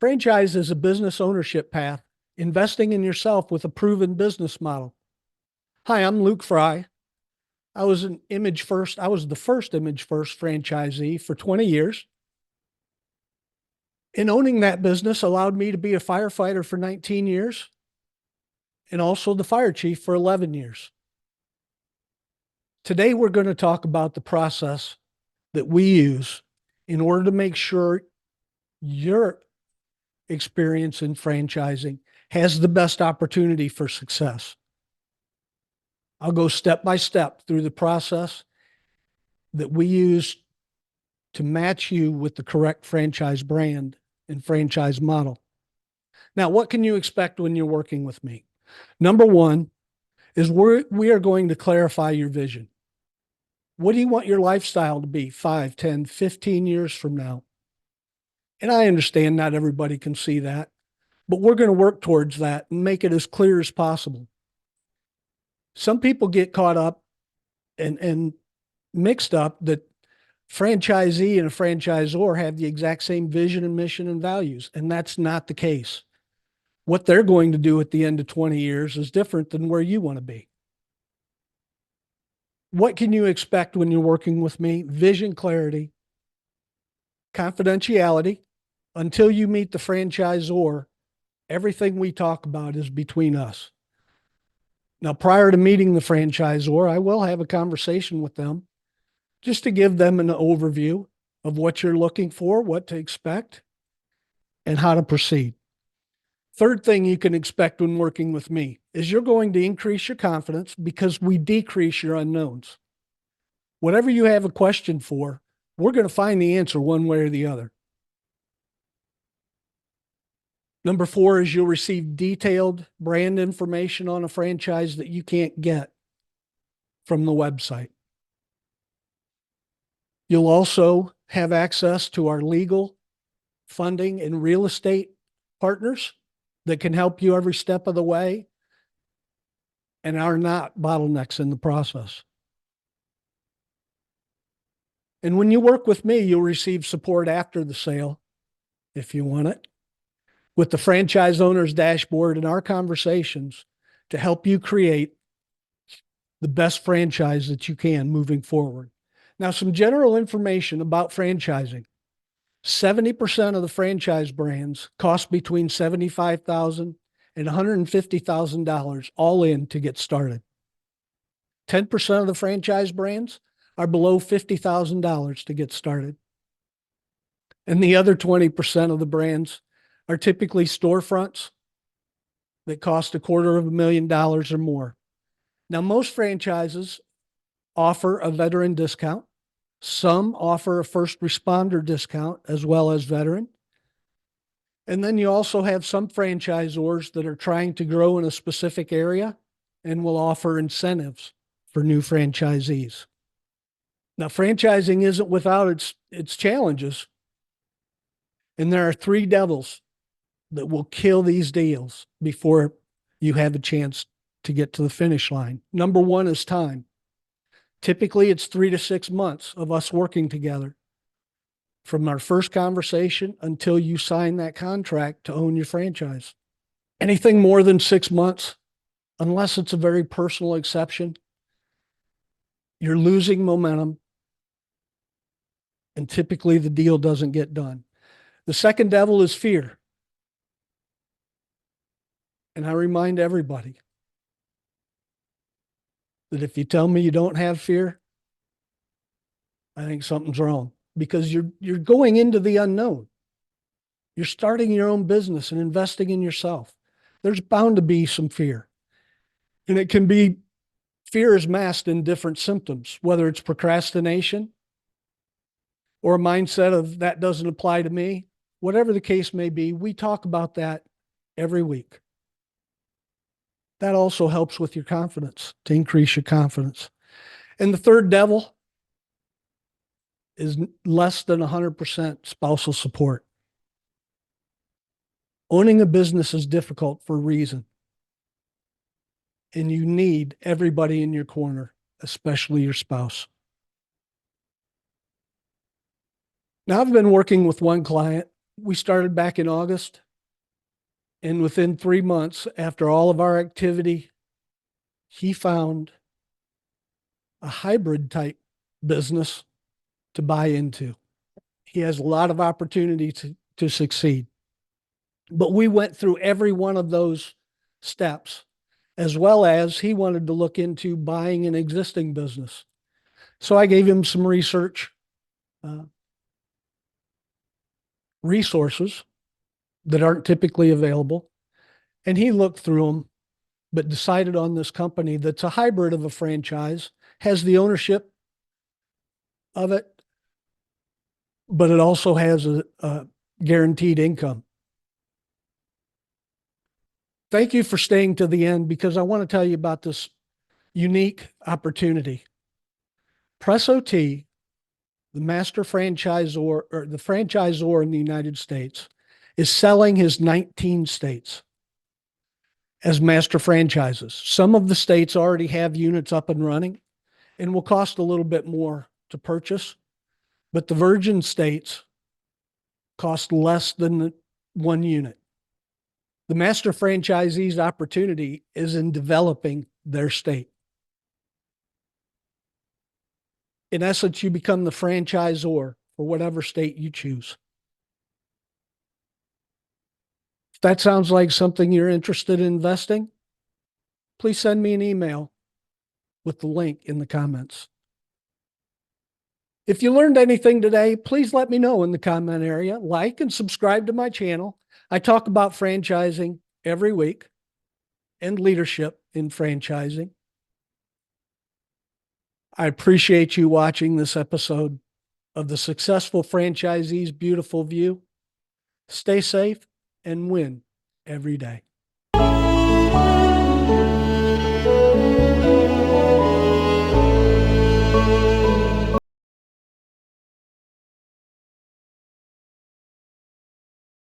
Franchise is a business ownership path, investing in yourself with a proven business model. Hi, I'm Luke Fry. I was the first Image First franchisee for 20 years. And owning that business allowed me to be a firefighter for 19 years and also the fire chief for 11 years. Today, we're going to talk about the process that we use in order to make sure your experience in franchising has the best opportunity for success. I'll go step by step through the process that we use to match you with the correct franchise brand and franchise model. Now, what can you expect when you're working with me? Number one is we are going to clarify your vision. What do you want your lifestyle to be 5, 10, 15 years from now? And I understand not everybody can see that, but we're going to work towards that and make it as clear as possible. Some people get caught up and mixed up that franchisee and a franchisor have the exact same vision and mission and values, and that's not the case. What they're going to do at the end of 20 years is different than where you want to be. What can you expect when you're working with me? Vision clarity, confidentiality. Until you meet the franchisor, everything we talk about is between us. Now, prior to meeting the franchisor, I will have a conversation with them just to give them an overview of what you're looking for, what to expect, and how to proceed. Third thing you can expect when working with me is you're going to increase your confidence because we decrease your unknowns. Whatever you have a question for, we're going to find the answer one way or the other. Number 4 is you'll receive detailed brand information on a franchise that you can't get from the website. You'll also have access to our legal, funding, and real estate partners that can help you every step of the way and are not bottlenecks in the process. And when you work with me, you'll receive support after the sale, if you want it, with the franchise owner's dashboard and our conversations to help you create the best franchise that you can moving forward. Now, some general information about franchising. 70% of the franchise brands cost between $75,000 and $150,000 all in to get started. 10% of the franchise brands are below $50,000 to get started. And the other 20% of the brands are typically storefronts that cost $250,000 or more. Now, most franchises offer a veteran discount. Some offer a first responder discount as well as veteran. And then you also have some franchisors that are trying to grow in a specific area and will offer incentives for new franchisees. Now, franchising isn't without its challenges. And there are 3 devils that will kill these deals before you have a chance to get to the finish line. Number 1 is time. Typically, it's 3 to 6 months of us working together from our first conversation until you sign that contract to own your franchise. Anything more than 6 months, unless it's a very personal exception, you're losing momentum, and typically the deal doesn't get done. The second devil is fear. And I remind everybody that if you tell me you don't have fear, I think something's wrong, because you're going into the unknown. You're starting your own business and investing in yourself. There's bound to be some fear. And it can be, fear is masked in different symptoms, whether it's procrastination or a mindset of that doesn't apply to me. Whatever the case may be, we talk about that every week. That also helps with your confidence, to increase your confidence. And the third devil is less than 100% spousal support. Owning a business is difficult for a reason. And you need everybody in your corner, especially your spouse. Now, I've been working with one client We started back in August, and within 3 months, after all of our activity, he found a hybrid type business to buy into. He has a lot of opportunity to succeed. But we went through every one of those steps, as well as he wanted to look into buying an existing business. So I gave him some uh, resources that aren't typically available. And he looked through them, but decided on this company that's a hybrid of a franchise, has the ownership of it, but it also has a guaranteed income. Thank you for staying to the end, because I want to tell you about this unique opportunity. PresoTea, the master franchisor, or the franchisor in the United States, is selling his 19 states as master franchises. Some of the states already have units up and running and will cost a little bit more to purchase, but the virgin states cost less than one unit. The master franchisee's opportunity is in developing their state. In essence, you become the franchisor for whatever state you choose. If that sounds like something you're interested in investing, please send me an email with the link in the comments. If you learned anything today, please let me know in the comment area. Like and subscribe to my channel. I talk about franchising every week and leadership in franchising. I appreciate you watching this episode of the Successful Franchisee's Beautiful View. Stay safe and win every day.